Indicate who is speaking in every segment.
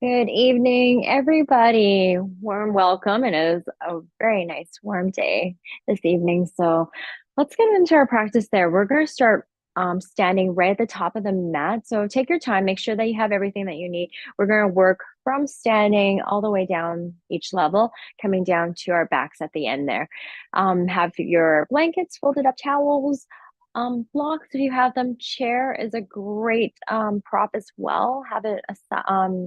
Speaker 1: Good evening, everybody. Warm welcome. And it is a very nice warm day this evening. So let's get into our practice there. We're going to start standing right at the top of the mat. So take your time, make sure that you have everything that you need. We're going to work from standing all the way down each level, coming down to our backs at the end there. Have your blankets, folded up towels, blocks if you have them. Chair is a great prop as well. Have it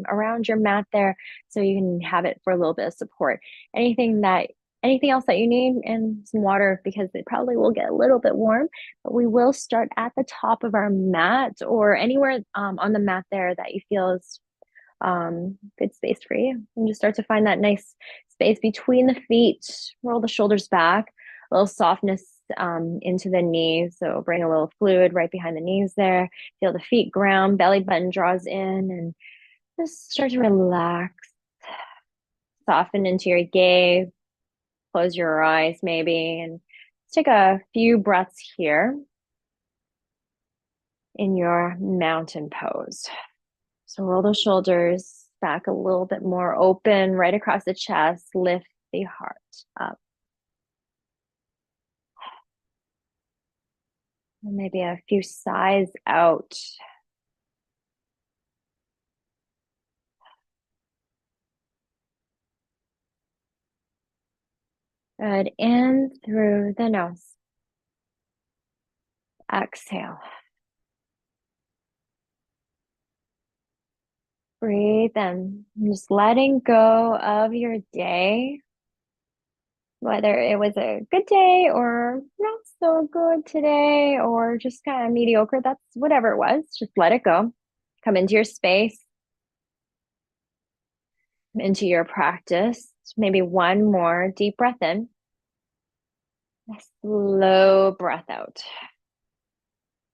Speaker 1: around your mat there so you can have it for a little bit of support. Anything else that you need, and some water because it probably will get a little bit warm. But we will start at the top of our mat or anywhere on the mat there that you feel is good space for you. And just start to find that nice space between the feet. Roll the shoulders back, a little softness into the knees. So bring a little fluid right behind the knees there. Feel the feet ground, belly button draws in, and just start to relax. Soften into your gaze. Close your eyes maybe, and let's take a few breaths here in your mountain pose. So roll the shoulders back a little bit more, open right across the chest, lift the heart up. And maybe a few sighs out. Good. In through the nose. Exhale. Breathe in. Just letting go of your day, whether it was a good day or not so good today or just kind of mediocre. That's whatever it was. Just let it go. Come into your space, into your practice. Maybe one more deep breath in. A slow breath out.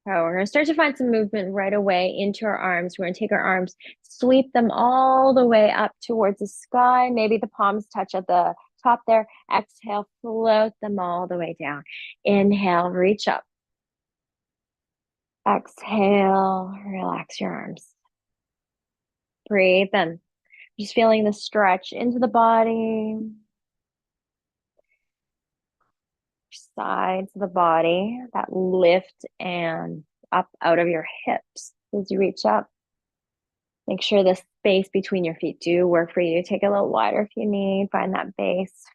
Speaker 1: So we're going to start to find some movement right away into our arms. We're going to take our arms, sweep them all the way up towards the sky. Maybe the palms touch at the top there. Exhale, float them all the way down. Inhale, reach up. Exhale, relax your arms. Breathe in. Just feeling the stretch into the body, sides of the body, that lift and up out of your hips as you reach up. Make sure the space between your feet do work for you. Take a little wider if you need. Find that base.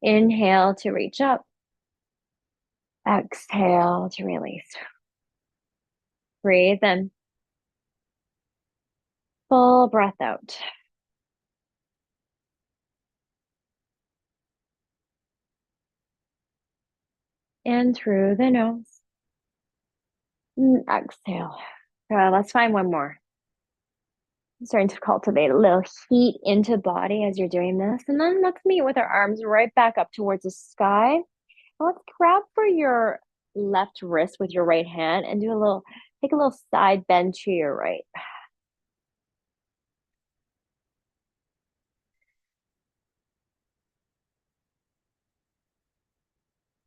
Speaker 1: Inhale to reach up. Exhale to release. Breathe in. Full breath out. In through the nose. Exhale. Let's find one more. Starting to cultivate a little heat into body as you're doing this. And then let's meet with our arms right back up towards the sky. Let's grab for your left wrist with your right hand and take a little side bend to your right.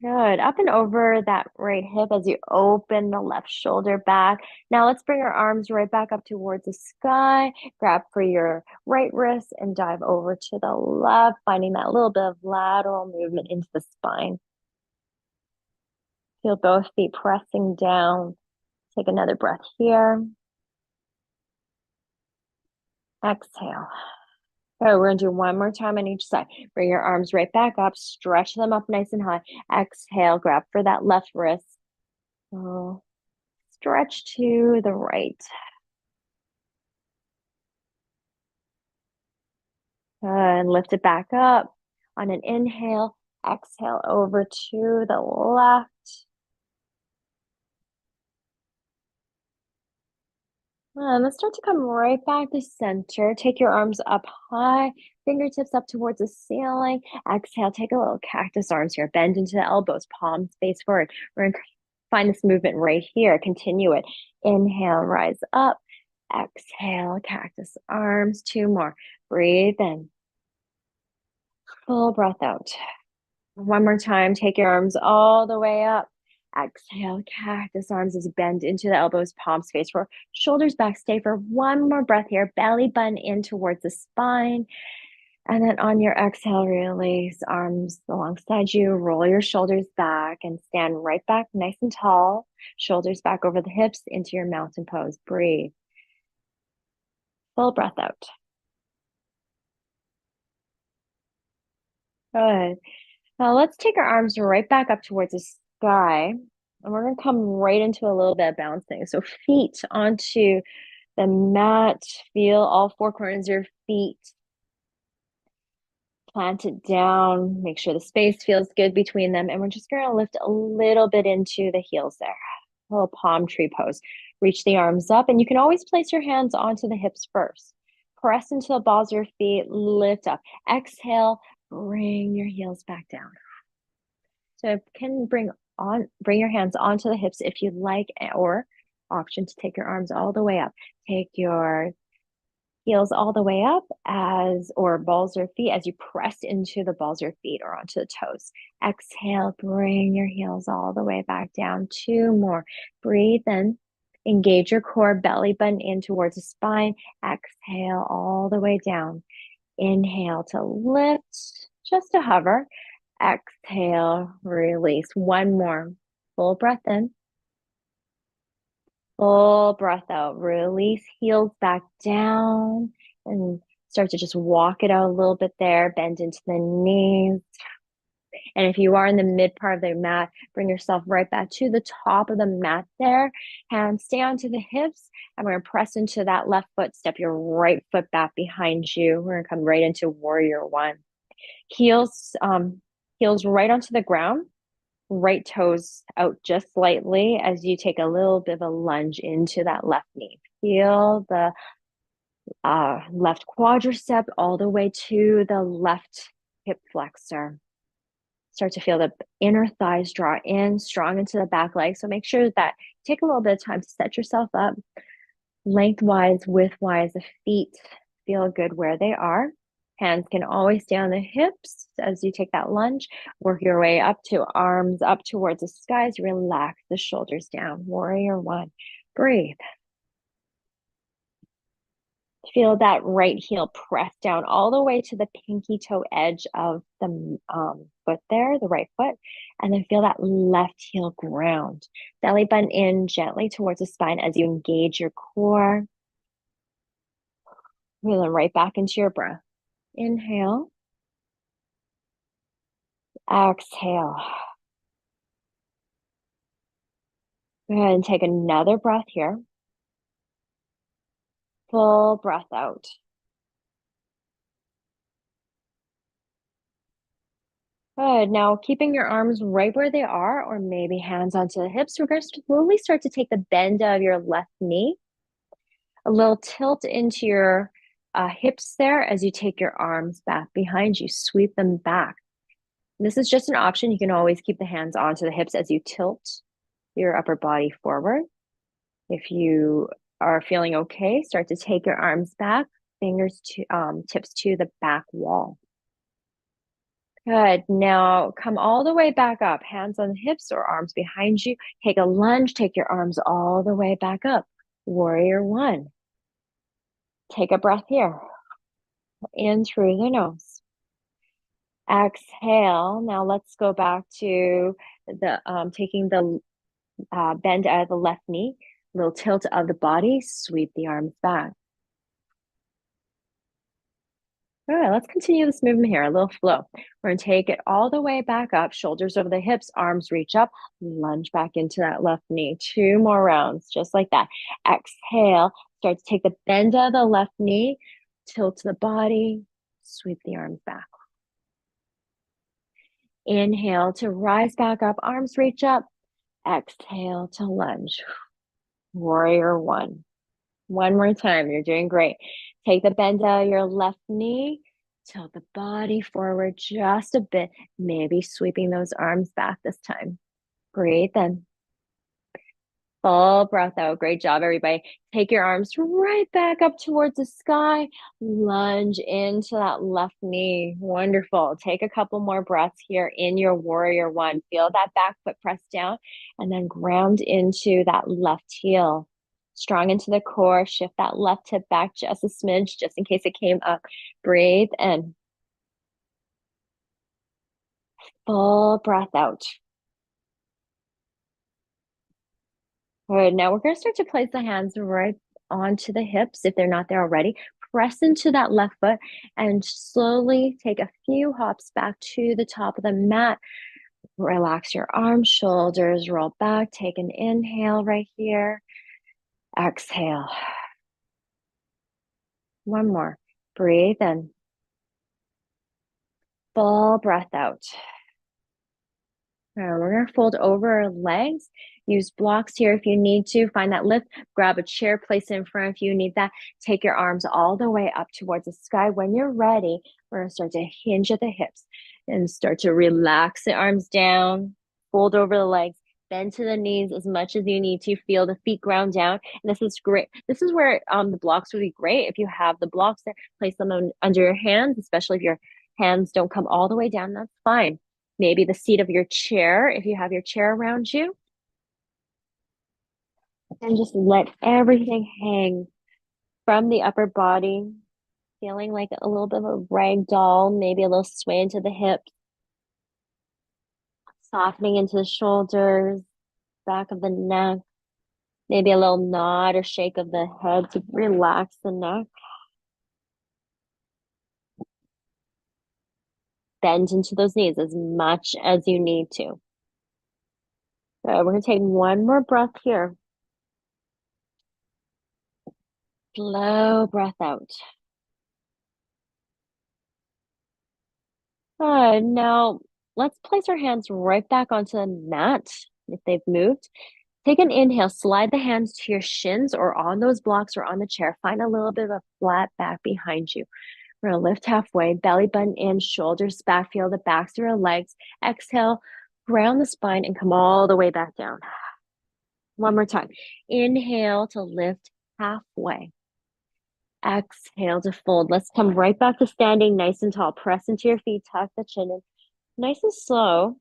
Speaker 1: Good. Up and over that right hip as you open the left shoulder back. Now let's bring our arms right back up towards the sky. Grab for your right wrist and dive over to the left, finding that little bit of lateral movement into the spine. Feel both feet pressing down. Take another breath here. Exhale. So we're going to do one more time on each side. Bring your arms right back up. Stretch them up nice and high. Exhale. Grab for that left wrist. Oh, stretch to the right. Good. Lift it back up. On an inhale, exhale over to the left. And let's start to come right back to center. Take your arms up high, fingertips up towards the ceiling. Exhale, take a little cactus arms here. Bend into the elbows, palms face forward. We're going to find this movement right here. Continue it. Inhale, rise up. Exhale, cactus arms. Two more. Breathe in. Full breath out. One more time. Take your arms all the way up. Exhale, cactus arms as you bend into the elbows, palms face forward, shoulders back. Stay for one more breath here. Belly button in towards the spine. And then on your exhale, release arms alongside you. Roll your shoulders back and stand right back nice and tall. Shoulders back over the hips into your mountain pose. Breathe. Full breath out. Good. Now let's take our arms right back up towards the sky. And we're going to come right into a little bit of bouncing. So feet onto the mat. Feel all four corners of your feet. Plant it down. Make sure the space feels good between them. And we're just going to lift a little bit into the heels there. A little palm tree pose. Reach the arms up. And you can always place your hands onto the hips first. Press into the balls of your feet. Lift up. Exhale. Bring your heels back down. So you can bring your hands onto the hips if you'd like, or option to take your arms all the way up. Take your heels all the way up or balls or feet as you press into the balls of your feet or onto the toes. Exhale, bring your heels all the way back down. Two more. Breathe in. Engage your core, belly button in towards the spine. Exhale all the way down. Inhale to lift, just to hover. Exhale, release. One more. Full breath in. Full breath out. Release, heels back down. And start to just walk it out a little bit there. Bend into the knees. And if you are in the mid part of the mat, bring yourself right back to the top of the mat there. Hands stay onto the hips. And we're going to press into that left foot. Step your right foot back behind you. We're going to come right into warrior one. Heels right onto the ground, right toes out just slightly as you take a little bit of a lunge into that left knee. Feel the left quadricep all the way to the left hip flexor. Start to feel the inner thighs draw in, strong into the back leg. So make sure that take a little bit of time to set yourself up lengthwise, widthwise. The feet feel good where they are. Hands can always stay on the hips as you take that lunge. Work your way up to arms up towards the skies. Relax the shoulders down. Warrior one. Breathe. Feel that right heel press down all the way to the pinky toe edge of the foot there, the right foot. And then feel that left heel ground. Belly button in gently towards the spine as you engage your core. Reel right back into your breath. Inhale. Exhale. Go ahead and take another breath here. Full breath out. Good. Now, keeping your arms right where they are, or maybe hands onto the hips, we're going to slowly start to take the bend of your left knee. A little tilt into your hips there as you take your arms back behind you. Sweep them back. This is just an option. You can always keep the hands onto the hips as you tilt your upper body forward. If you are feeling okay, start to take your arms back, fingers to tips to the back wall. Good. Now come all the way back up, hands on the hips or arms behind you. Take a lunge, take your arms all the way back up. Warrior one. Take a breath here. In through the nose. Exhale. Now let's go back to the taking the bend out of the left knee, little tilt of the body, sweep the arms back. All right, let's continue this movement here, a little flow. We're going to take it all the way back up, shoulders over the hips, arms reach up, lunge back into that left knee. Two more rounds, just like that. Exhale, start to take the bend of the left knee, tilt the body, sweep the arms back. Inhale to rise back up, arms reach up. Exhale to lunge. Warrior one. One more time, you're doing great. Take the bend out of your left knee, tilt the body forward just a bit, maybe sweeping those arms back this time. Breathe in. Full breath out. Great job, everybody. Take your arms right back up towards the sky. Lunge into that left knee. Wonderful. Take a couple more breaths here in your warrior one. Feel that back foot press down and then ground into that left heel. Strong into the core. Shift that left hip back just a smidge, just in case it came up. Breathe in. Full breath out. Good. Now we're going to start to place the hands right onto the hips if they're not there already. Press into that left foot and slowly take a few hops back to the top of the mat. Relax your arms, shoulders, roll back. Take an inhale right here. Exhale. One more. Breathe in. Full breath out. We're going to fold over our legs. Use blocks here if you need to. Find that lift. Grab a chair, place it in front if you need that. Take your arms all the way up towards the sky. When you're ready, we're going to start to hinge at the hips and start to relax the arms down. Fold over the legs. Bend to the knees as much as you need to. Feel the feet ground down. And this is great. This is where the blocks would be great. If you have the blocks there, place them under your hands, especially if your hands don't come all the way down. That's fine. Maybe the seat of your chair, if you have your chair around you. And just let everything hang from the upper body, feeling like a little bit of a rag doll, maybe a little sway into the hips, softening into the shoulders, back of the neck, maybe a little nod or shake of the head to relax the neck. Bend into those knees as much as you need to. So we're going to take one more breath here. Slow breath out. Good. Now let's place our hands right back onto the mat if they've moved. Take an inhale, slide the hands to your shins or on those blocks or on the chair. Find a little bit of a flat back behind you. We're going to lift halfway, belly button in, shoulders back, feel the backs of your legs. Exhale, ground the spine and come all the way back down. One more time. Inhale to lift halfway. Exhale to fold. Let's come right back to standing nice and tall. Press into your feet, tuck the chin in. Nice and slow.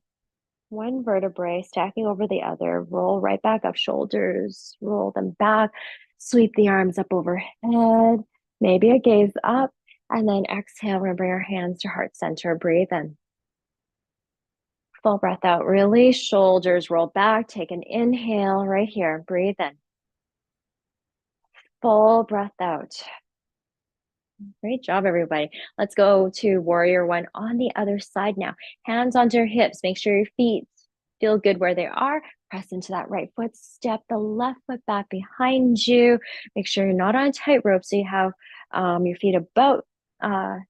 Speaker 1: One vertebrae stacking over the other. Roll right back up, shoulders, roll them back. Sweep the arms up overhead. Maybe a gaze up. And then exhale, we're going to bring our hands to heart center. Breathe in. Full breath out. Release, shoulders roll back. Take an inhale right here. Breathe in. Full breath out. Great job, everybody. Let's go to warrior one on the other side now. Hands onto your hips. Make sure your feet feel good where they are. Press into that right foot. Step the left foot back behind you. Make sure you're not on a tightrope so you have your feet about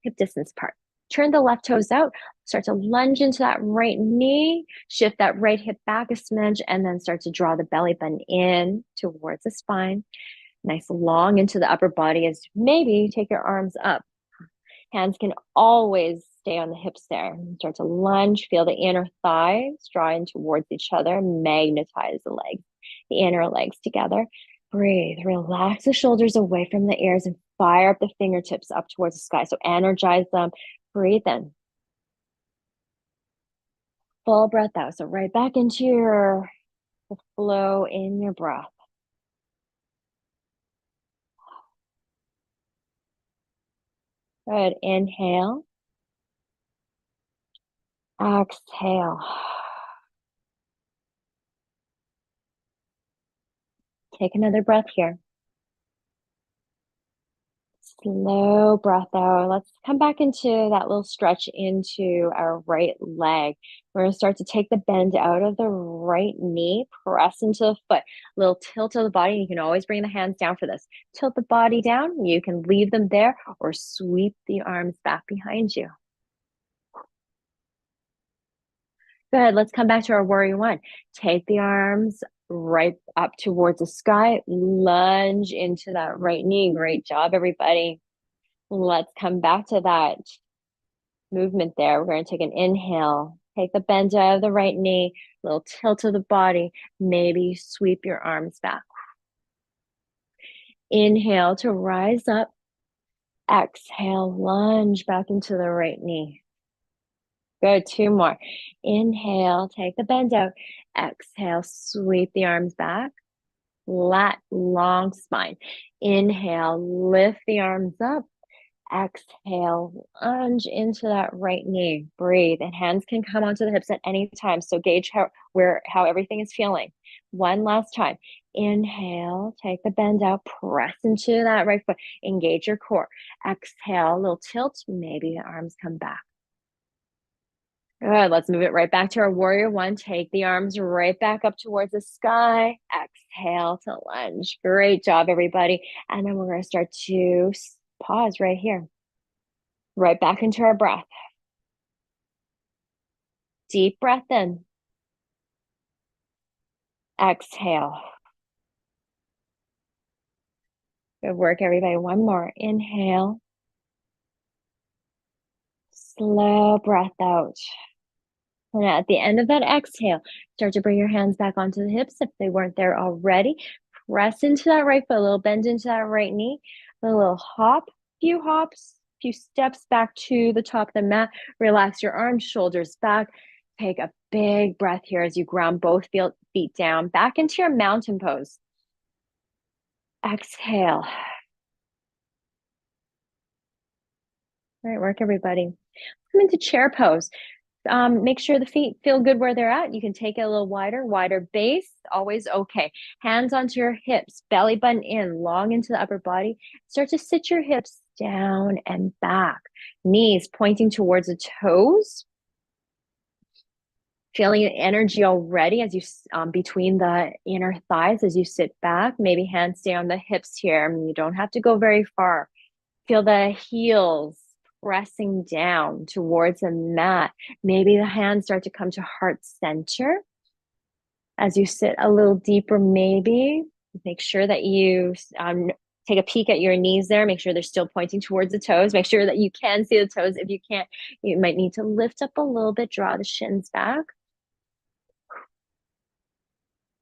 Speaker 1: hip distance apart. Turn the left toes out. Start to lunge into that right knee. Shift that right hip back a smidge and then start to draw the belly button in towards the spine. Nice long into the upper body as maybe take your arms up. Hands can always stay on the hips there. Start to lunge, feel the inner thighs draw in towards each other, magnetize the legs, the inner legs together. Breathe, relax the shoulders away from the ears and fire up the fingertips up towards the sky. So energize them. Breathe in. Full breath out. So right back into your flow in your breath. Good. Inhale. Exhale. Take another breath here. Slow breath out. Let's come back into that little stretch into our right leg. We're going to start to take the bend out of the right knee, press into the foot, little tilt of the body. You can always bring the hands down for this. Tilt the body down. You can leave them there or sweep the arms back behind you. Good. Let's come back to our warrior one. Take the arms right up towards the sky. Lunge into that right knee. Great job, everybody. Let's come back to that movement there. We're going to take an inhale. Take the bend out of the right knee, little tilt of the body. Maybe sweep your arms back. Inhale to rise up. Exhale, lunge back into the right knee. Good, two more. Inhale, take the bend out. Exhale, sweep the arms back. Lat, long spine. Inhale, lift the arms up. Exhale, lunge into that right knee. Breathe, and hands can come onto the hips at any time. So gauge how everything is feeling. One last time. Inhale, take the bend out, press into that right foot. Engage your core. Exhale, a little tilt. Maybe the arms come back. Good. Let's move it right back to our warrior one. Take the arms right back up towards the sky. Exhale to lunge. Great job, everybody. And then we're going to start to pause right here. Right back into our breath. Deep breath in. Exhale. Good work, everybody. One more. Inhale. Slow breath out. And at the end of that exhale, start to bring your hands back onto the hips if they weren't there already. Press into that right foot, a little bend into that right knee, a little hop, few hops, few steps back to the top of the mat. Relax your arms, shoulders back. Take a big breath here as you ground both feet down, back into your mountain pose. Exhale. Great work, everybody. Come into chair pose. Make sure the feet feel good where they're at. You can take it a little wider base, always okay. Hands onto your hips, belly button in, long into the upper body. Start to sit your hips down and back. Knees pointing towards the toes. Feeling the energy already as you between the inner thighs as you sit back. Maybe hands stay on the hips here. You don't have to go very far. Feel the heels pressing down towards the mat. Maybe the hands start to come to heart center as you sit a little deeper. Maybe make sure that you take a peek at your knees there. Make sure they're still pointing towards the toes. Make sure that you can see the toes. If you can't, you might need to lift up a little bit, draw the shins back.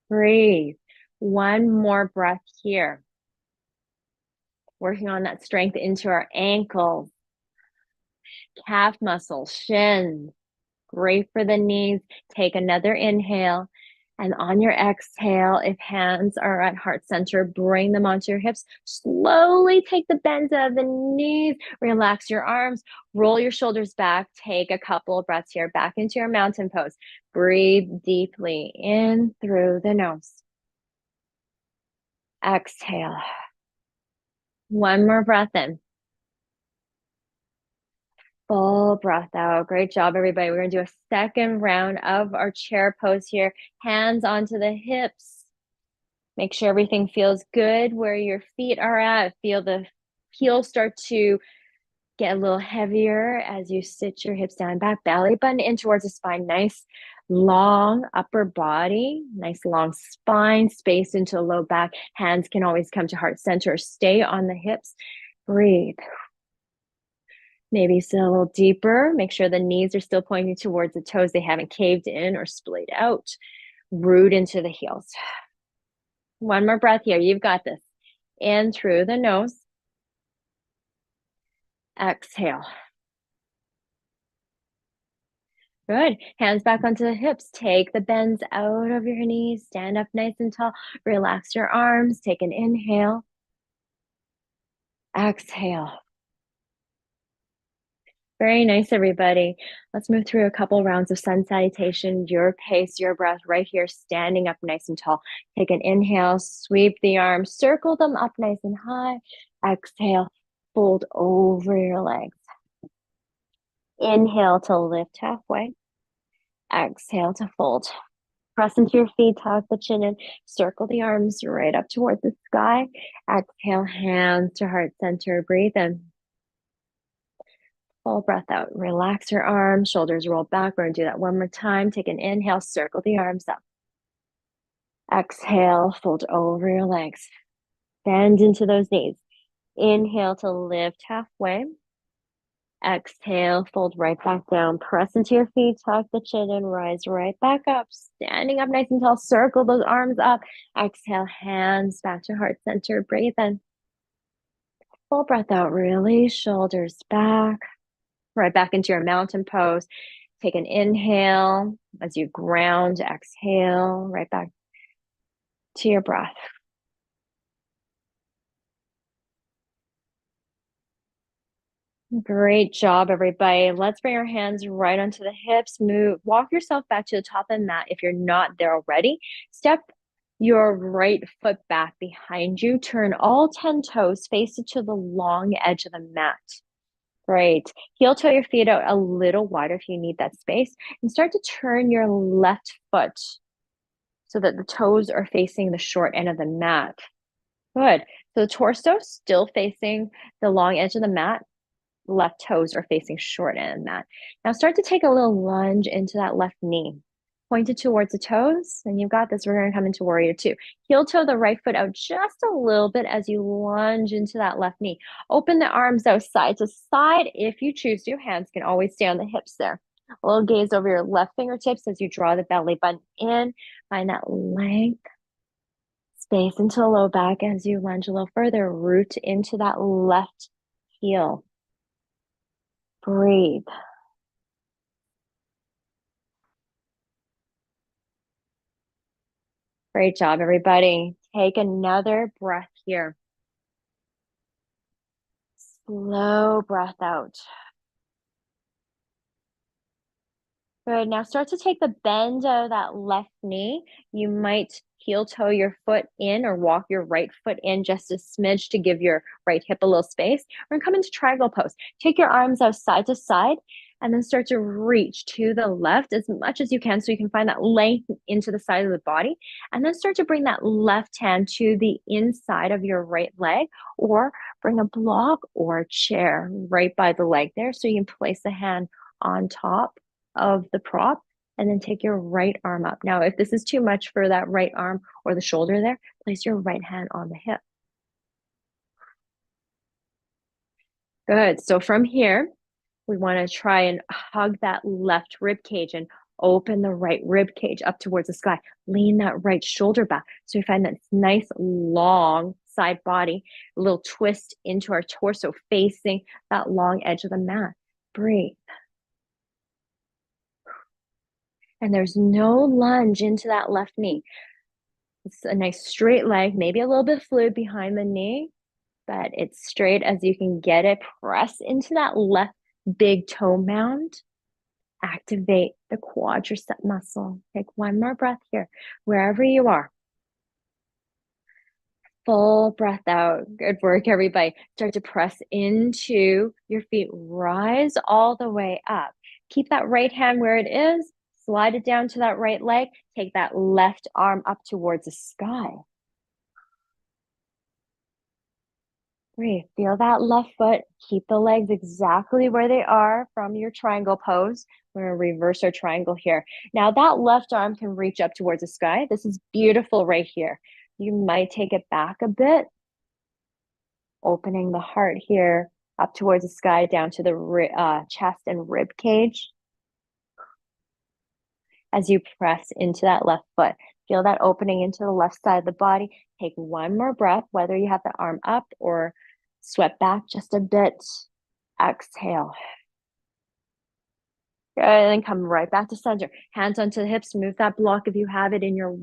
Speaker 1: Breathe. One more breath here. Working on that strength into our ankles, calf muscles, shins. Great for the knees. Take another inhale. And on your exhale, if hands are at heart center, bring them onto your hips. Slowly take the bends out of the knees. Relax your arms. Roll your shoulders back. Take a couple of breaths here. Back into your mountain pose. Breathe deeply in through the nose. Exhale. One more breath in. Full breath out. Great job, everybody. We're going to do a second round of our chair pose here. Hands onto the hips. Make sure everything feels good where your feet are at. Feel the heels start to get a little heavier as you sit your hips down and back. Belly button in towards the spine. Nice long upper body. Nice long spine. Space into the low back. Hands can always come to heart center. Stay on the hips. Breathe. Maybe sit a little deeper. Make sure the knees are still pointing towards the toes. They haven't caved in or splayed out. Root into the heels. One more breath here. You've got this. In through the nose. Exhale. Good. Hands back onto the hips. Take the bends out of your knees. Stand up nice and tall. Relax your arms. Take an inhale. Exhale. Very nice, everybody. Let's move through a couple rounds of sun salutation. Your pace, your breath right here, standing up nice and tall. Take an inhale, sweep the arms, circle them up nice and high. Exhale, fold over your legs. Inhale to lift halfway. Exhale to fold. Press into your feet, tuck the chin in, circle the arms right up towards the sky. Exhale, hands to heart center, breathe in. Full breath out. Relax your arms, shoulders roll back. We're going to do that one more time. Take an inhale, circle the arms up. Exhale, fold over your legs. Bend into those knees. Inhale to lift halfway. Exhale, fold right back down. Press into your feet, tuck the chin and rise right back up. Standing up nice and tall. Circle those arms up. Exhale, hands back to heart center. Breathe in. Full breath out, release, shoulders back. Right back into your mountain pose. Take an inhale as you ground. Exhale, right back to your breath. Great job, everybody. Let's bring our hands right onto the hips. Walk yourself back to the top of the mat if you're not there already. Step your right foot back behind you. Turn all 10 toes, face it to the long edge of the mat. Great. Heel toe your feet out a little wider if you need that space. And start to turn your left foot so that the toes are facing the short end of the mat. Good. So the torso still facing the long edge of the mat. Left toes are facing short end of the mat. Now start to take a little lunge into that left knee. Point it towards the toes, and you've got this. We're going to come into warrior two. Heel toe the right foot out just a little bit as you lunge into that left knee. Open the arms out side to side if you choose to. Hands can always stay on the hips there. A little gaze over your left fingertips as you draw the belly button in. Find that length. Space into the low back as you lunge a little further. Root into that left heel. Breathe. Great job, everybody. Take another breath here. Slow breath out. Good. Now start to take the bend of that left knee. You might heel toe your foot in or walk your right foot in just a smidge to give your right hip a little space. We're gonna come into triangle pose. Take your arms out side to side and then start to reach to the left as much as you can so you can find that length into the side of the body. And then start to bring that left hand to the inside of your right leg or bring a block or a chair right by the leg there so you can place the hand on top of the prop and then take your right arm up. Now, if this is too much for that right arm or the shoulder there, place your right hand on the hip. Good. So from here, we want to try and hug that left rib cage and open the right rib cage up towards the sky. Lean that right shoulder back. So we find that nice long side body, a little twist into our torso facing that long edge of the mat. Breathe. And there's no lunge into that left knee. It's a nice straight leg, maybe a little bit fluid behind the knee, but it's straight as you can get it. Press into that left big toe mound. Activate the quadricep muscle. Take one more breath here, wherever you are. Full breath out. Good work, everybody. Start to press into your feet. Rise all the way up. Keep that right hand where it is. Slide it down to that right leg. Take that left arm up towards the sky. Breathe. Feel that left foot. Keep the legs exactly where they are from your triangle pose. We're going to reverse our triangle here. Now that left arm can reach up towards the sky. This is beautiful right here. You might take it back a bit, opening the heart here up towards the sky, down to the chest and rib cage. As you press into that left foot, feel that opening into the left side of the body. Take one more breath, whether you have the arm up or swept back just a bit. Exhale. Good, and then come right back to center. Hands onto the hips. Move that block if you have it in your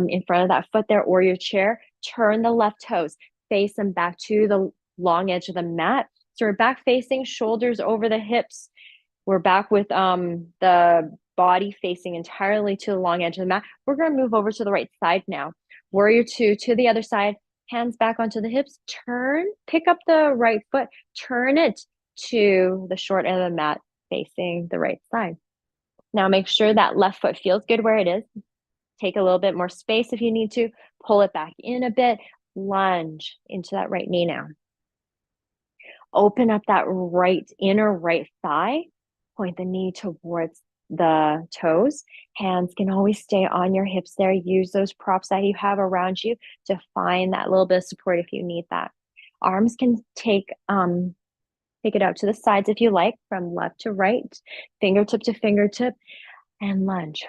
Speaker 1: in front of that foot there or your chair. Turn the left toes. Face them back to the long edge of the mat. So we're back facing, shoulders over the hips. We're back with the body facing entirely to the long edge of the mat. We're going to move over to the right side now. Warrior two to the other side. Hands back onto the hips. Turn, pick up the right foot. Turn it to the short end of the mat facing the right side. Now make sure that left foot feels good where it is. Take a little bit more space if you need to. Pull it back in a bit. Lunge into that right knee now. Open up that inner right thigh. Point the knee towards the toes. Hands can always stay on your hips there. Use those props that you have around you to find that little bit of support if you need that. Arms can take Take it out to the sides if you like, from left to right, fingertip to fingertip, and lunge.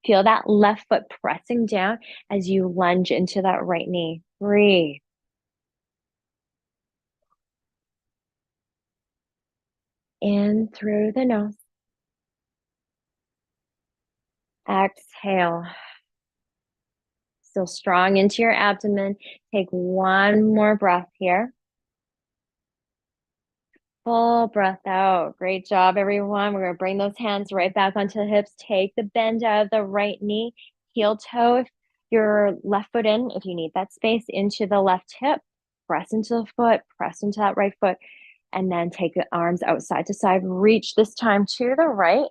Speaker 1: Feel that left foot pressing down as you lunge into that right knee. Breathe. In through the nose. Exhale. Still strong into your abdomen. Take one more breath here. Full breath out. Great job, everyone. We're going to bring those hands right back onto the hips. Take the bend out of the right knee. Heel toe if your left foot in, if you need that space, into the left hip. Press into the foot, press into that right foot, and then take the arms out side to side. Reach this time to the right.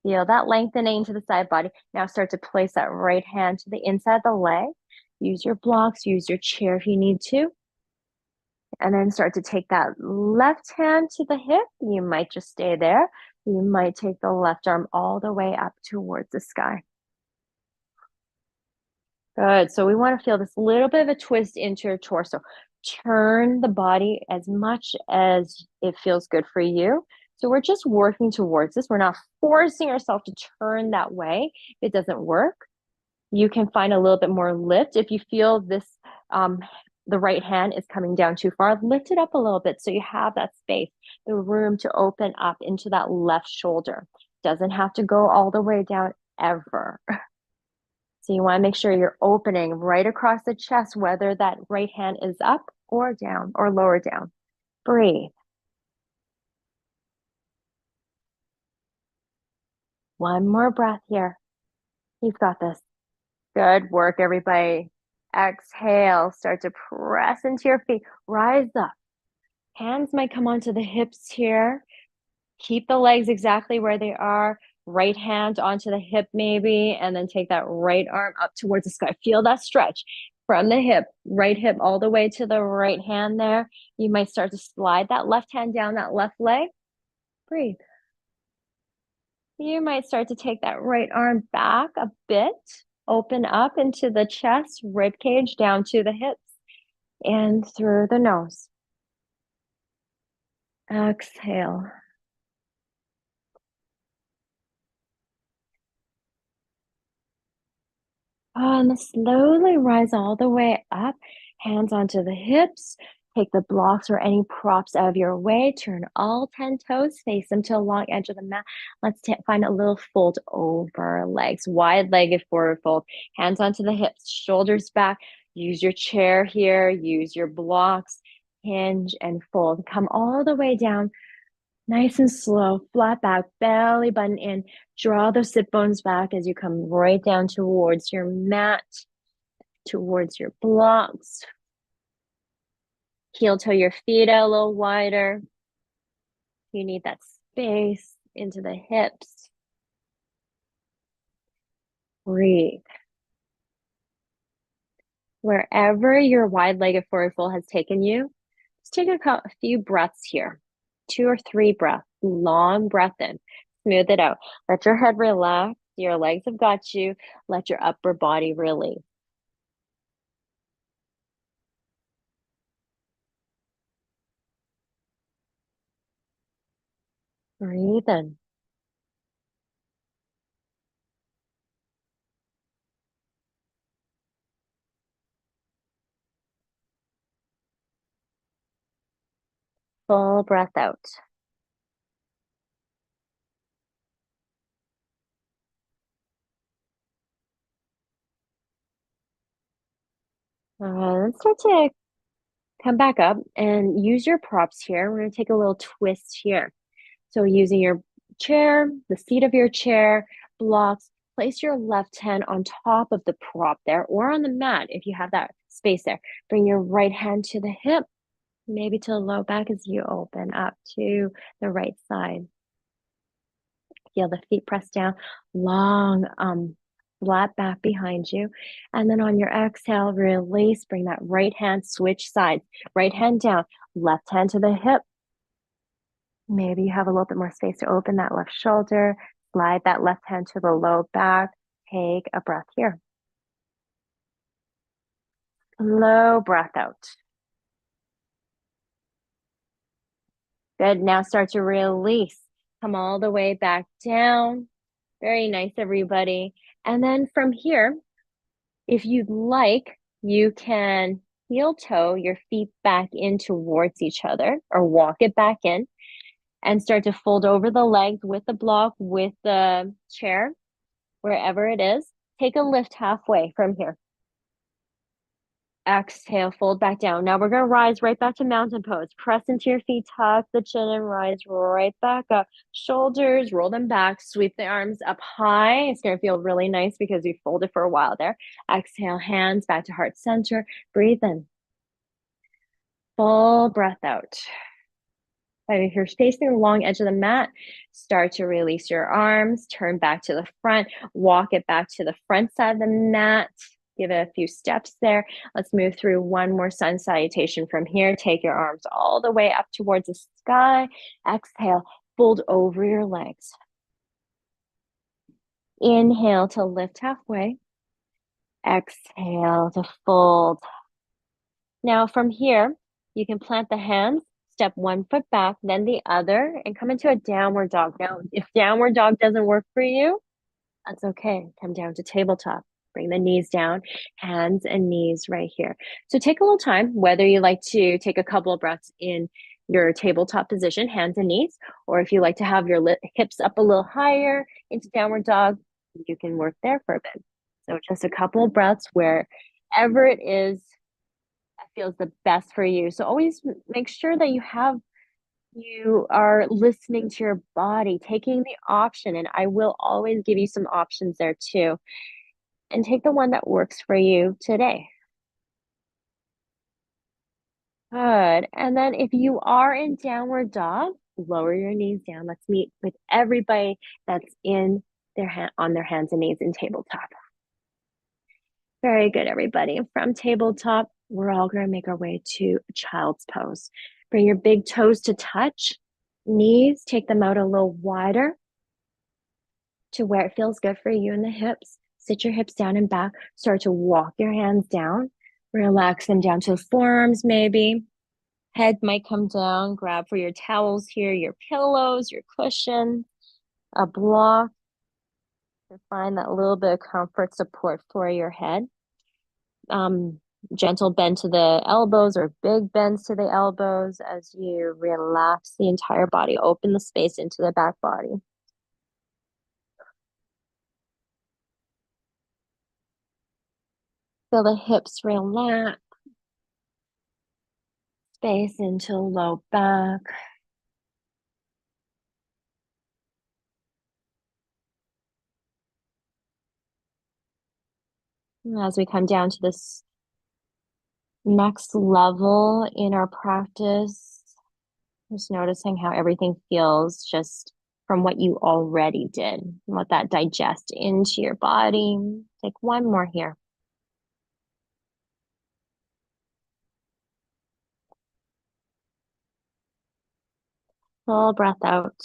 Speaker 1: Feel that lengthening to the side body. Now start to place that right hand to the inside of the leg. Use your blocks, use your chair if you need to. And then start to take that left hand to the hip. You might just stay there. You might take the left arm all the way up towards the sky. Good. So we want to feel this little bit of a twist into your torso. Turn the body as much as it feels good for you. So we're just working towards this. We're not forcing ourselves to turn that way. If it doesn't work, you can find a little bit more lift. If you feel this, the right hand is coming down too far, lift it up a little bit so you have that space, the room to open up into that left shoulder. Doesn't have to go all the way down ever. So you want to make sure you're opening right across the chest, whether that right hand is up or down or lower down. Breathe. One more breath here. You've got this. Good work, everybody. Exhale. Start to press into your feet. Rise up. Hands might come onto the hips here. Keep the legs exactly where they are. Right hand onto the hip maybe, and then take that right arm up towards the sky. Feel that stretch from the hip, right hip all the way to the right hand there. You might start to slide that left hand down that left leg. Breathe. You might start to take that right arm back a bit. Open up into the chest, rib cage down to the hips, and through the nose. Exhale. And slowly rise all the way up, hands onto the hips. Take the blocks or any props out of your way. Turn all 10 toes, face them to a long edge of the mat. Let's find a little fold over legs, wide-legged forward fold. Hands onto the hips, shoulders back. Use your chair here, use your blocks, hinge and fold. Come all the way down. Nice and slow, flat back, belly button in. Draw those sit bones back as you come right down towards your mat, towards your blocks. Heel toe your feet out a little wider. You need that space into the hips. Breathe. Wherever your wide-legged forward fold has taken you, just take a few breaths here. 2 or 3 breaths. Long breath in. Smooth it out. Let your head relax. Your legs have got you. Let your upper body release. Breathe in. Full breath out. Let's start to come back up and use your props here. We're going to take a little twist here. So using your chair, the seat of your chair, blocks, place your left hand on top of the prop there or on the mat if you have that space there. Bring your right hand to the hip, maybe to the low back as you open up to the right side. Feel the feet press down, long flat back behind you. And then on your exhale, release, bring that right hand, switch sides. Right hand down, left hand to the hip. Maybe you have a little bit more space to open that left shoulder. Slide that left hand to the low back. Take a breath here. Slow breath out. Good. Now start to release. Come all the way back down. Very nice, everybody. And then from here, if you'd like, you can heel toe your feet back in towards each other or walk it back in and start to fold over the legs with the block, with the chair, wherever it is. Take a lift halfway from here. Exhale, fold back down. Now we're going to rise right back to mountain pose. Press into your feet, tuck the chin and rise right back up. Shoulders, roll them back, sweep the arms up high. It's going to feel really nice because we folded for a while there. Exhale, hands back to heart center. Breathe in. Full breath out. If you're facing the long edge of the mat, start to release your arms, turn back to the front, walk it back to the front side of the mat. Give it a few steps there. Let's move through one more sun salutation from here. Take your arms all the way up towards the sky. Exhale, fold over your legs. Inhale to lift halfway. Exhale to fold. Now from here, you can plant the hands, step one foot back, then the other, and come into a downward dog. Now, if downward dog doesn't work for you, that's okay. Come down to tabletop. Bring the knees down, hands and knees right here. So take a little time, whether you like to take a couple of breaths in your tabletop position, hands and knees, or if you like to have your hips up a little higher into downward dog, you can work there for a bit. So just a couple of breaths wherever it is that feels the best for you. So always make sure that you are listening to your body, taking the option, and I will always give you some options there too. And take the one that works for you today. Good. And then if you are in downward dog, lower your knees down. Let's meet with everybody that's in on their hands and knees in tabletop. Very good, everybody. From tabletop, we're all going to make our way to child's pose. Bring your big toes to touch. Knees, take them out a little wider to where it feels good for you in the hips. Sit your hips down and back. Start to walk your hands down. Relax them down to the forearms maybe. Head might come down. Grab for your towels here, your pillows, your cushion, a block. To find that little bit of comfort support for your head. Gentle bend to the elbows or big bends to the elbows as you relax the entire body. Open the space into the back body. Feel the hips relax. Space into low back. And as we come down to this next level in our practice, just noticing how everything feels just from what you already did. Let that digest into your body. Take one more here. Full breath out.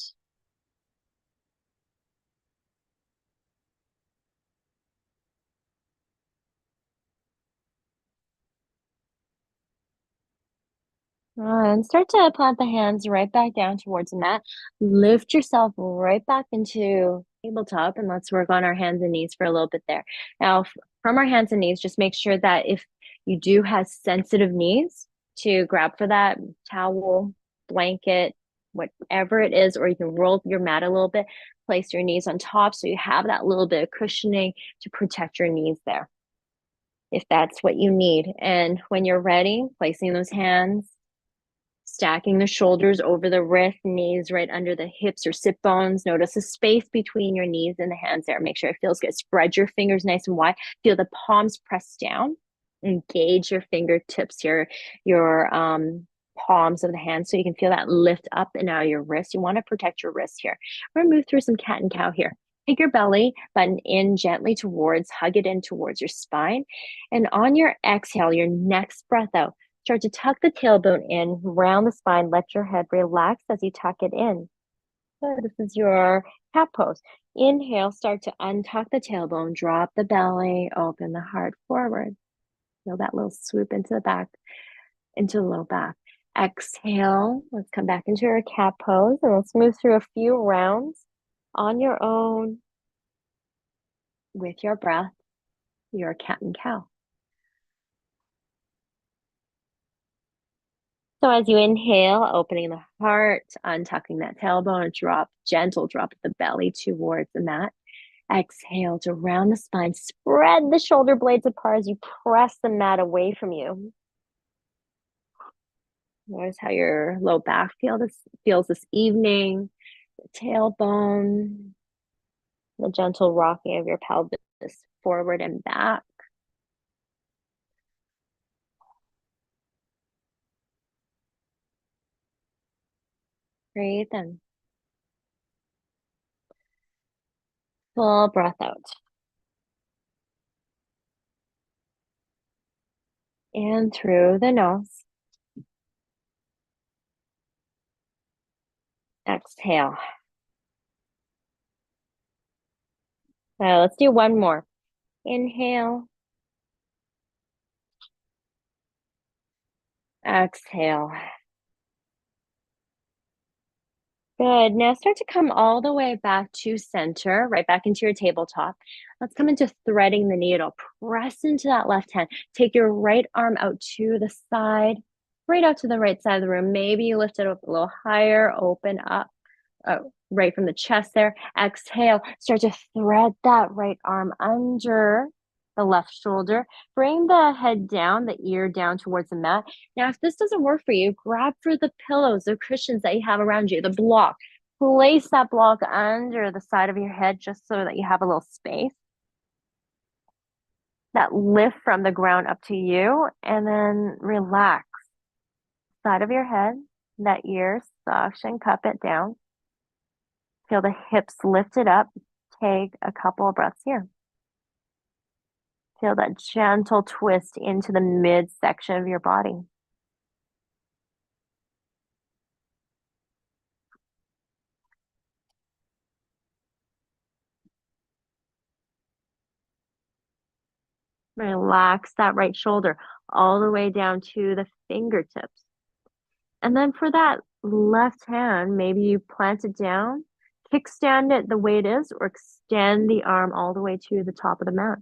Speaker 1: And start to plant the hands right back down towards the mat. Lift yourself right back into tabletop, and let's work on our hands and knees for a little bit there. Now, from our hands and knees, just make sure that if you do have sensitive knees, to grab for that towel, blanket, whatever it is, or you can roll your mat a little bit, place your knees on top so you have that little bit of cushioning to protect your knees there, if that's what you need. And when you're ready, placing those hands, stacking the shoulders over the wrist, knees right under the hips or sit bones. Notice the space between your knees and the hands there. Make sure it feels good. Spread your fingers nice and wide. Feel the palms press down. Engage your fingertips, your palms of the hands, so you can feel that lift up and out of your wrist. You want to protect your wrist here. We're going to move through some cat and cow here. Take your belly button in gently towards, hug it in towards your spine. And on your exhale, your next breath out, start to tuck the tailbone in, round the spine, let your head relax as you tuck it in. So this is your cat pose. Inhale, start to untuck the tailbone, drop the belly, open the heart forward. Feel that little swoop into the back, into the low back. Exhale. Let's come back into our cat pose and let's move through a few rounds on your own with your breath, your cat and cow. So as you inhale, opening the heart, untucking that tailbone, gentle drop of the belly towards the mat. Exhale to round the spine, spread the shoulder blades apart as you press the mat away from you. Notice how your low back feels this evening, the tailbone, the gentle rocking of your pelvis forward and back. Breathe in. Full breath out. And through the nose. Exhale. Let's do one more. Inhale. Exhale. Good. Now start to come all the way back to center, right back into your tabletop. Let's come into threading the needle. Press into that left hand. Take your right arm out to the side, right out to the right side of the room. Maybe you lift it up a little higher, open up. Right from the chest there. Exhale. Start to thread that right arm under the left shoulder. Bring the head down, the ear down towards the mat. Now, if this doesn't work for you, grab for the pillows, the cushions that you have around you, the block. Place that block under the side of your head just so that you have a little space. That lift from the ground up to you, and then relax. Side of your head, that ear, suction, cup it down. Feel the hips lifted up. Take a couple of breaths here. Feel that gentle twist into the midsection of your body. Relax that right shoulder all the way down to the fingertips. And then for that left hand, maybe you plant it down, kickstand it the way it is, or extend the arm all the way to the top of the mat.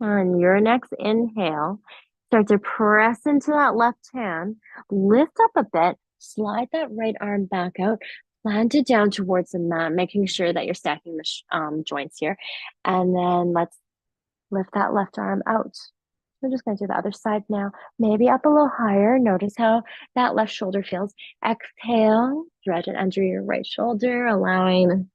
Speaker 1: On your next inhale, start to press into that left hand, lift up a bit, slide that right arm back out, plant it down towards the mat, making sure that you're stacking the joints here. And then let's lift that left arm out. We're just going to do the other side now. Maybe up a little higher. Notice how that left shoulder feels. Exhale, thread it under your right shoulder, allowing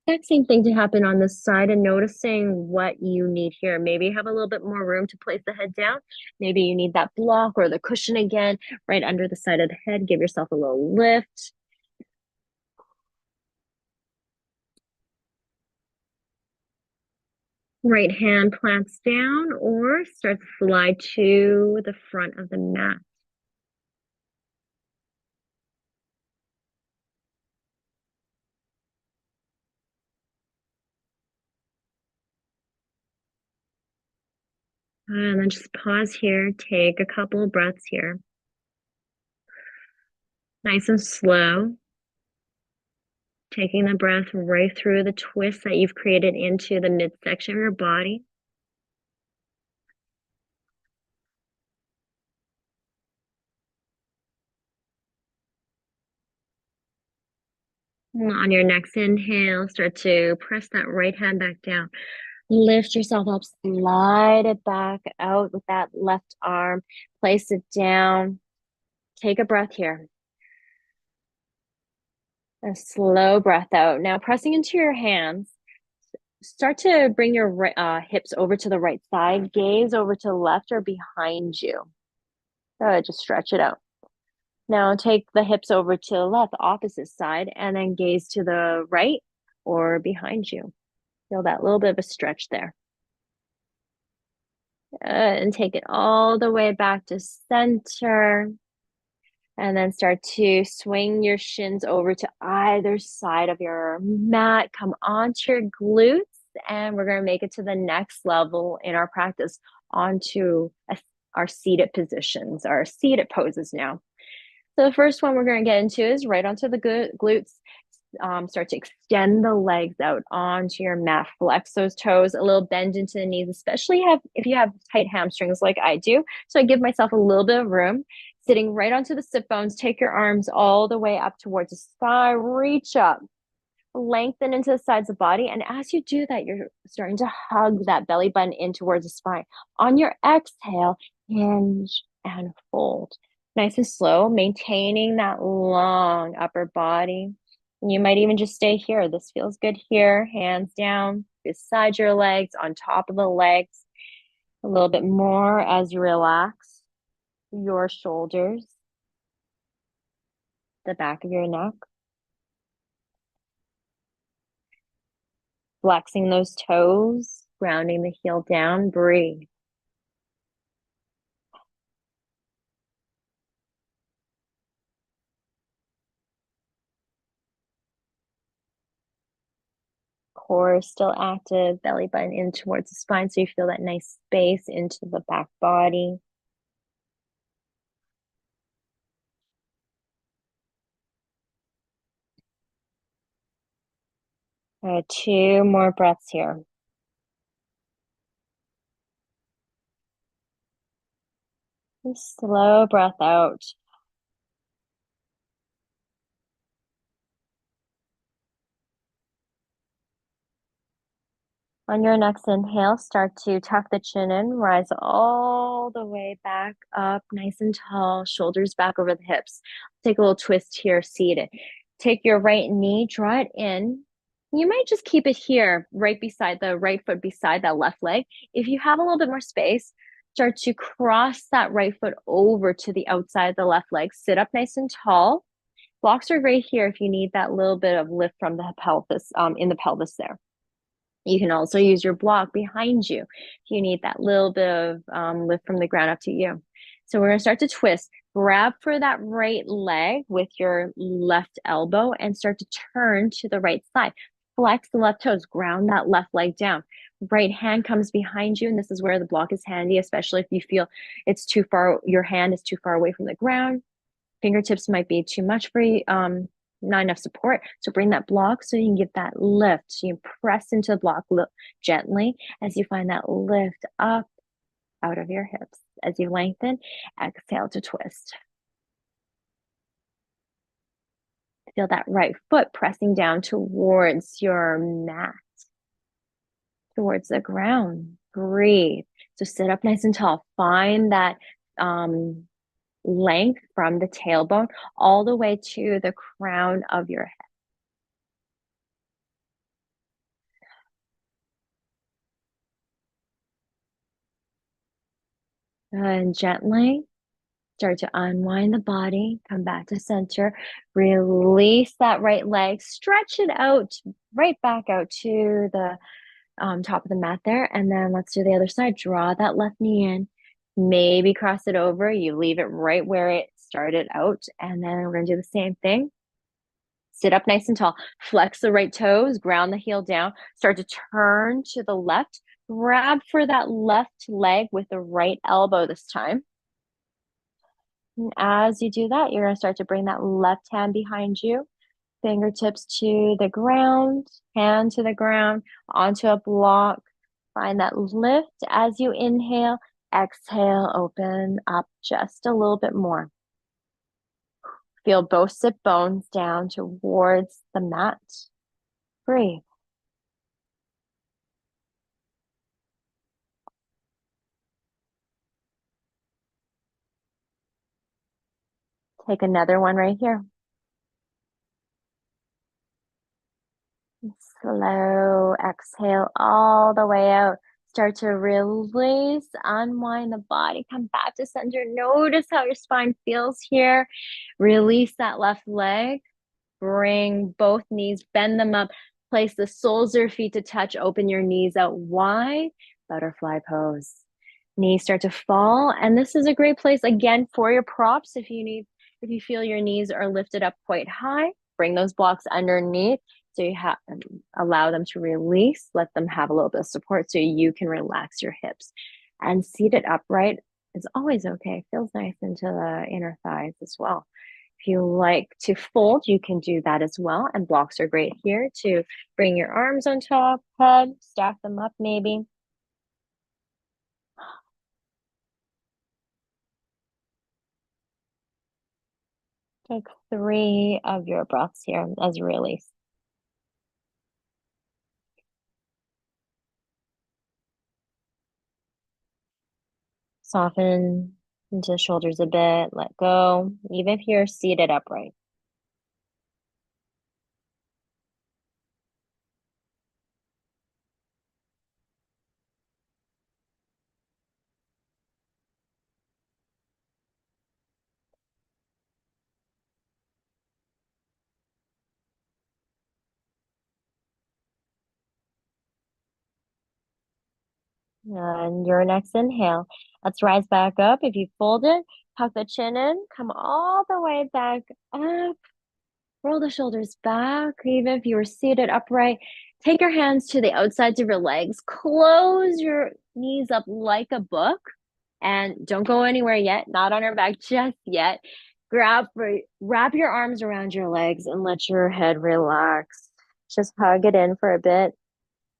Speaker 1: exact same thing to happen on this side and noticing what you need here. Maybe you have a little bit more room to place the head down. Maybe you need that block or the cushion again, right under the side of the head. Give yourself a little lift. Right hand plants down or start to slide to the front of the mat. And then just pause here, take a couple of breaths here. Nice and slow. Taking the breath right through the twist that you've created into the midsection of your body. On your next inhale, start to press that right hand back down. Lift yourself up, slide it back out with that left arm. Place it down. Take a breath here. A slow breath out. Now pressing into your hands, start to bring your hips over to the right side. Gaze over to the left or behind you. Good, just stretch it out. Now take the hips over to the left, opposite side, and then gaze to the right or behind you. Feel that little bit of a stretch there. And take it all the way back to center. And then start to swing your shins over to either side of your mat. Come onto your glutes. And we're going to make it to the next level in our practice onto our seated positions, our seated poses now. So the first one we're going to get into is right onto the glutes. Start to extend the legs out onto your mat. Flex those toes, a little bend into the knees, especially if you have tight hamstrings like I do. So I give myself a little bit of room. Sitting right onto the sit bones, take your arms all the way up towards the sky, reach up, lengthen into the sides of the body. And as you do that, you're starting to hug that belly button in towards the spine. On your exhale, hinge and fold. Nice and slow, maintaining that long upper body. You might even just stay here. This feels good here. Hands down, beside your legs, on top of the legs. A little bit more as you relax your shoulders, the back of your neck. Flexing those toes, grounding the heel down. Breathe. Core is still active, belly button in towards the spine, so you feel that nice space into the back body. Two more breaths here. Slow breath out. On your next inhale, start to tuck the chin in, rise all the way back up, nice and tall, shoulders back over the hips. Take a little twist here, seated. Take your right knee, draw it in. You might just keep it here, right beside the right foot, beside that left leg. If you have a little bit more space, start to cross that right foot over to the outside of the left leg. Sit up nice and tall. Blocks are great here if you need that little bit of lift from the pelvis, in the pelvis there. You can also use your block behind you if you need that little bit of lift from the ground up to you. So we're going to start to twist. Grab for that right leg with your left elbow and start to turn to the right side. Flex the left toes, ground that left leg down. Right hand comes behind you, and this is where the block is handy, especially if you feel it's too far, your hand is too far away from the ground. Fingertips might be too much for you, not enough support. So bring that block so you can get that lift. So you press into the block gently as you find that lift up out of your hips. As you lengthen, exhale to twist. Feel that right foot pressing down towards your mat, towards the ground. Breathe. So sit up nice and tall. Find that length from the tailbone all the way to the crown of your head. And gently start to unwind the body, come back to center, release that right leg, stretch it out, right back out to the top of the mat there. And then let's do the other side. Draw that left knee in, maybe cross it over. You leave it right where it started out. And then we're going to do the same thing. Sit up nice and tall. Flex the right toes, ground the heel down. Start to turn to the left. Grab for that left leg with the right elbow this time. And as you do that, you're going to start to bring that left hand behind you. Fingertips to the ground, hand to the ground, onto a block. Find that lift as you inhale. Exhale, open up just a little bit more. Feel both sit bones down towards the mat. Breathe. Take another one right here. Slow exhale all the way out. Start to release, unwind the body, come back to center. Notice how your spine feels here. Release that left leg. Bring both knees, bend them up. Place the soles of your feet to touch. Open your knees out wide. Butterfly pose. Knees start to fall, and this is a great place again for your props. If you feel your knees are lifted up quite high, bring those blocks underneath so you have allow them to release, let them have a little bit of support so you can relax your hips. And seated upright is always okay. It feels nice into the inner thighs as well. If you like to fold, you can do that as well. And blocks are great here to bring your arms on top, head, stack them up maybe. Take 3 of your breaths here as a release. Soften into the shoulders a bit, let go, even if you're seated upright. And your next inhale. Let's rise back up. If you fold it, tuck the chin in, come all the way back up. Roll the shoulders back, even if you were seated upright. Take your hands to the outsides of your legs. Close your knees up like a book. And don't go anywhere yet, not on our back just yet. Wrap your arms around your legs and let your head relax. Just hug it in for a bit.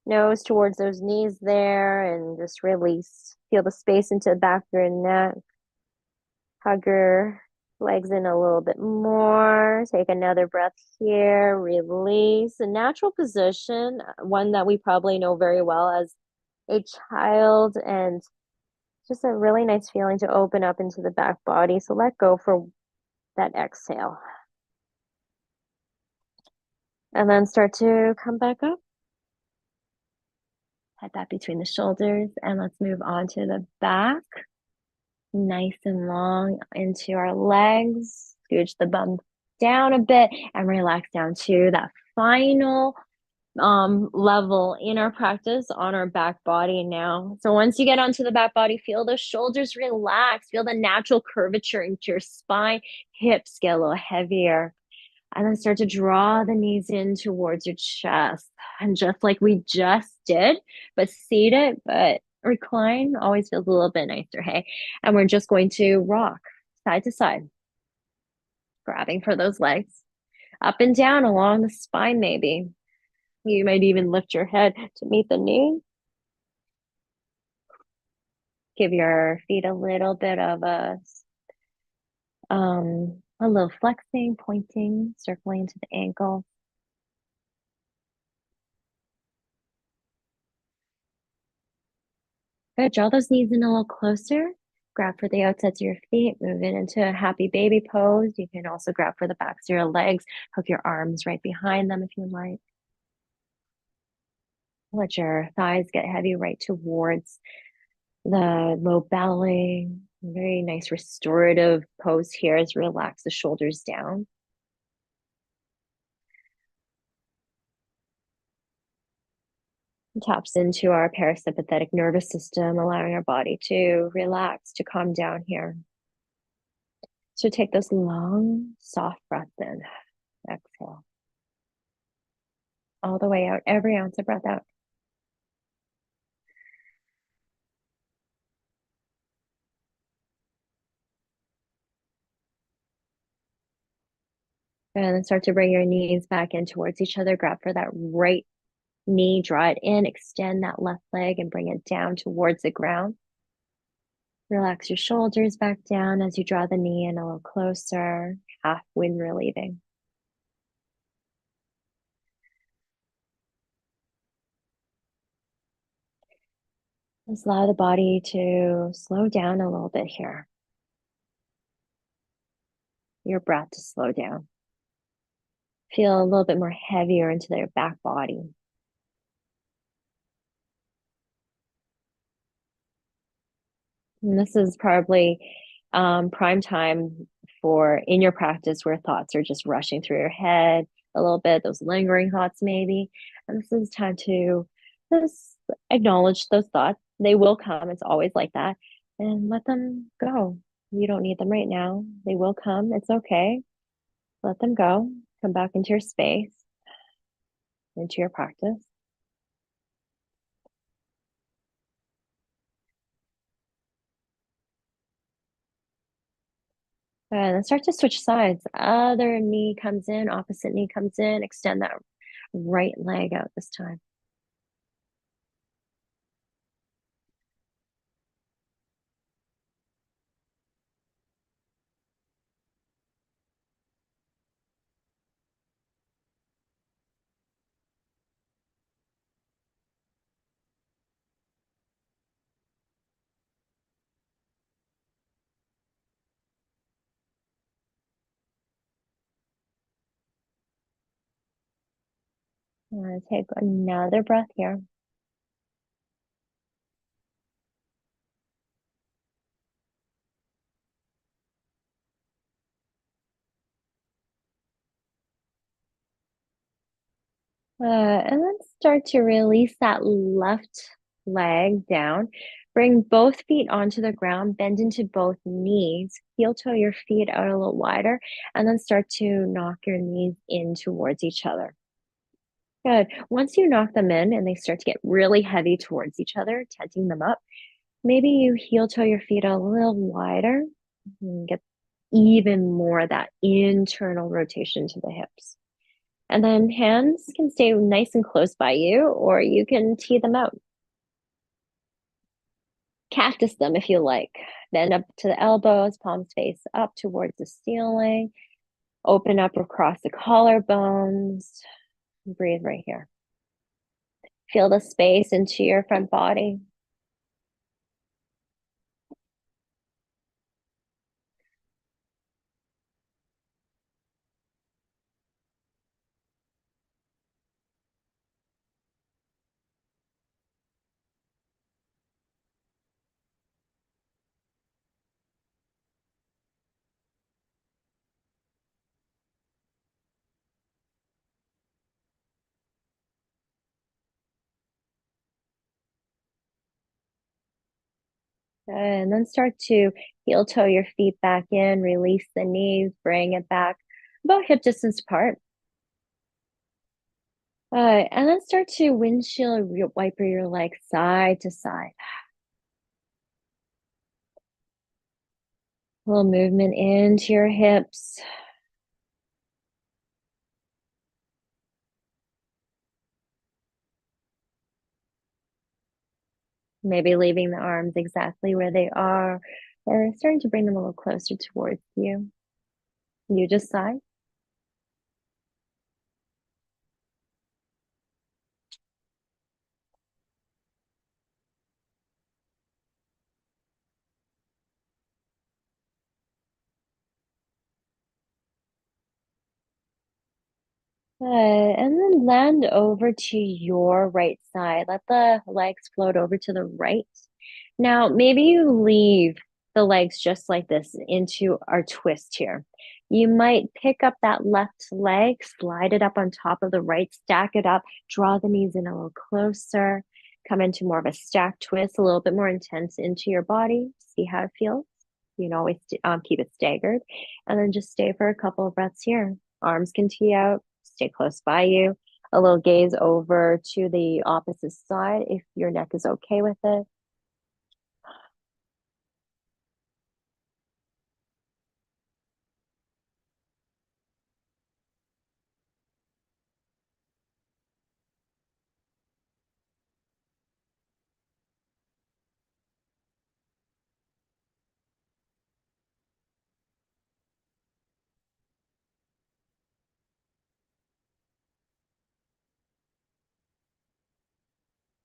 Speaker 1: Nose towards those knees there and just release. Feel the space into the back of your neck. Hug your legs in a little bit more. Take another breath here. Release. A natural position, one that we probably know very well as a child, and just a really nice feeling to open up into the back body. So let go for that exhale. And then start to come back up. Head back between the shoulders, and let's move on to the back. Nice and long into our legs. Scooch the bum down a bit and relax down to that final level in our practice on our back body now. So once you get onto the back body, feel the shoulders relax, feel the natural curvature into your spine, hips get a little heavier. And then start to draw the knees in towards your chest. And just like we just did, but seated, but recline always feels a little bit nicer, hey? And we're just going to rock side to side, grabbing for those legs, up and down along the spine, maybe. You might even lift your head to meet the knee. Give your feet a little bit of a little flexing, pointing, circling to the ankle. Good. Draw those knees in a little closer. Grab for the outsides of your feet. Move it into a happy baby pose. You can also grab for the backs of your legs. Hook your arms right behind them if you like. Let your thighs get heavy right towards the low belly. Very nice restorative pose here as relax the shoulders down. Taps into our parasympathetic nervous system, allowing our body to relax, to calm down here. So take those long, soft breaths in. Exhale. All the way out, every ounce of breath out. And then start to bring your knees back in towards each other. Grab for that right knee, draw it in, extend that left leg and bring it down towards the ground. Relax your shoulders back down as you draw the knee in a little closer, half wind relieving. Just allow the body to slow down a little bit here. Your breath to slow down. Feel a little bit more heavier into their back body. And this is probably prime time for in your practice where thoughts are just rushing through your head a little bit, those lingering thoughts maybe. And this is time to just acknowledge those thoughts, They will come. It's always like that. And let them go. You don't need them right now. They will come. It's okay. Let them go. Come back into your space, into your practice. And then start to switch sides. Other knee comes in, opposite knee comes in. Extend that right leg out this time. Take another breath here. And then start to release that left leg down. Bring both feet onto the ground, bend into both knees, heel toe your feet out a little wider, and then start to knock your knees in towards each other. Good. Once you knock them in and they start to get really heavy towards each other, tenting them up, maybe you heel toe your feet a little wider and get even more of that internal rotation to the hips. And then hands can stay nice and close by you, or you can tee them out. Cactus them if you like. Bend up to the elbows, palms face up towards the ceiling. Open up across the collarbones. Breathe right here. Feel the space into your front body. And then start to heel toe your feet back in, release the knees, bring it back about hip distance apart. And then start to windshield wiper your legs side to side. A little movement into your hips. Maybe leaving the arms exactly where they are, or starting to bring them a little closer towards you. You decide. And then land over to your right side. Let the legs float over to the right. Now, maybe you leave the legs just like this into our twist here. You might pick up that left leg, slide it up on top of the right, stack it up, draw the knees in a little closer, come into more of a stack twist, a little bit more intense into your body. See how it feels. You can always keep it staggered, and then just stay for a couple of breaths here. Arms can tee out, stay close by you. A little gaze over to the opposite side if your neck is okay with it.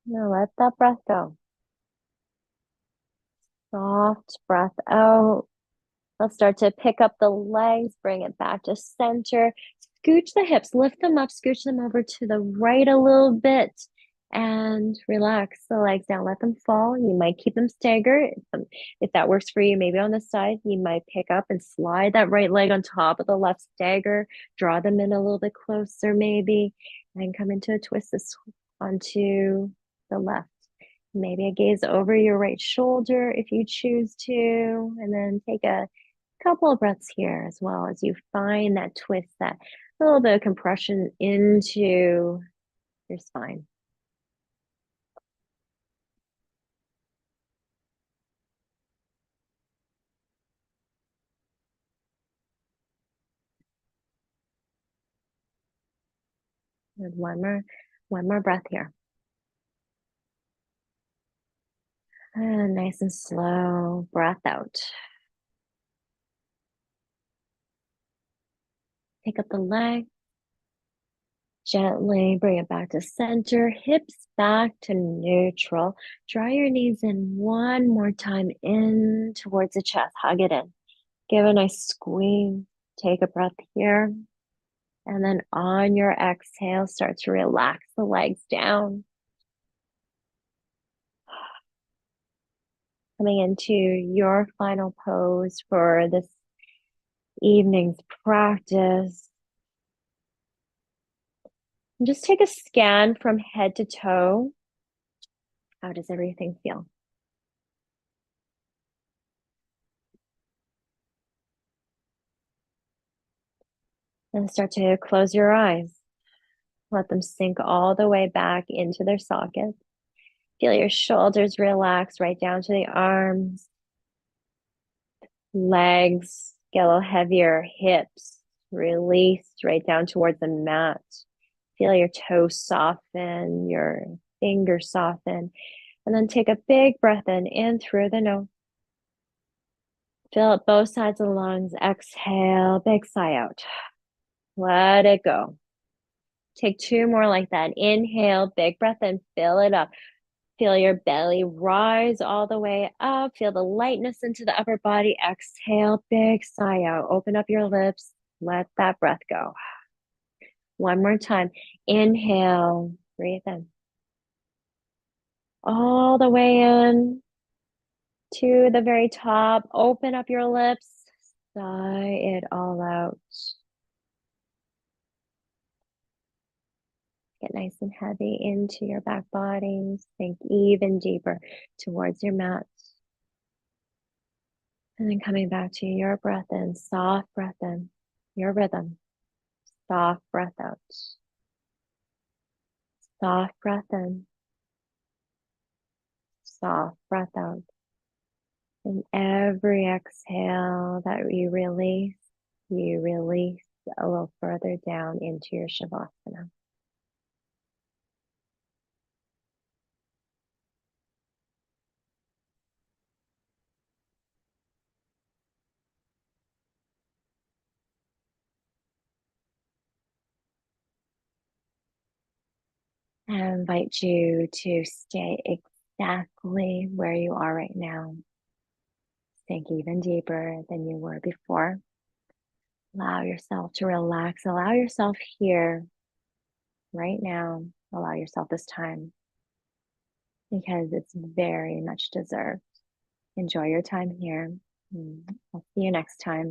Speaker 1: Now let that breath go. Soft breath out. Let's start to pick up the legs, bring it back to center. Scooch the hips, lift them up, scooch them over to the right a little bit, and relax the legs down. Let them fall. You might keep them staggered. If that works for you, maybe on the side, you might pick up and slide that right leg on top of the left stagger, draw them in a little bit closer, maybe, and come into a twist this onto the left. Maybe a gaze over your right shoulder if you choose to, and then take a couple of breaths here as well as you find that twist, that little bit of compression into your spine. And one more breath here. And nice and slow breath out. Pick up the leg. Gently bring it back to center, hips back to neutral. Draw your knees in one more time in towards the chest. Hug it in. Give a nice squeeze. Take a breath here. And then on your exhale, start to relax the legs down. Coming into your final pose for this evening's practice. And just take a scan from head to toe. How does everything feel? And start to close your eyes. Let them sink all the way back into their sockets. Feel your shoulders relax right down to the arms. Legs get a little heavier. Hips released right down towards the mat. Feel your toes soften, your fingers soften. And then take a big breath in through the nose. Fill up both sides of the lungs. Exhale, big sigh out. Let it go. Take two more like that. Inhale, big breath in, fill it up. Feel your belly rise all the way up. Feel the lightness into the upper body. Exhale, big sigh out. Open up your lips. Let that breath go. One more time. Inhale, breathe in. All the way in to the very top. Open up your lips. Sigh it all out. Get nice and heavy into your back body. Sink even deeper towards your mat. And then coming back to your breath in, soft breath in, your rhythm. Soft breath out. Soft breath in. Soft breath out. And every exhale that you release a little further down into your Shavasana. I invite you to stay exactly where you are right now. Sink even deeper than you were before. Allow yourself to relax. Allow yourself here, right now. Allow yourself this time because it's very much deserved. Enjoy your time here. I'll see you next time.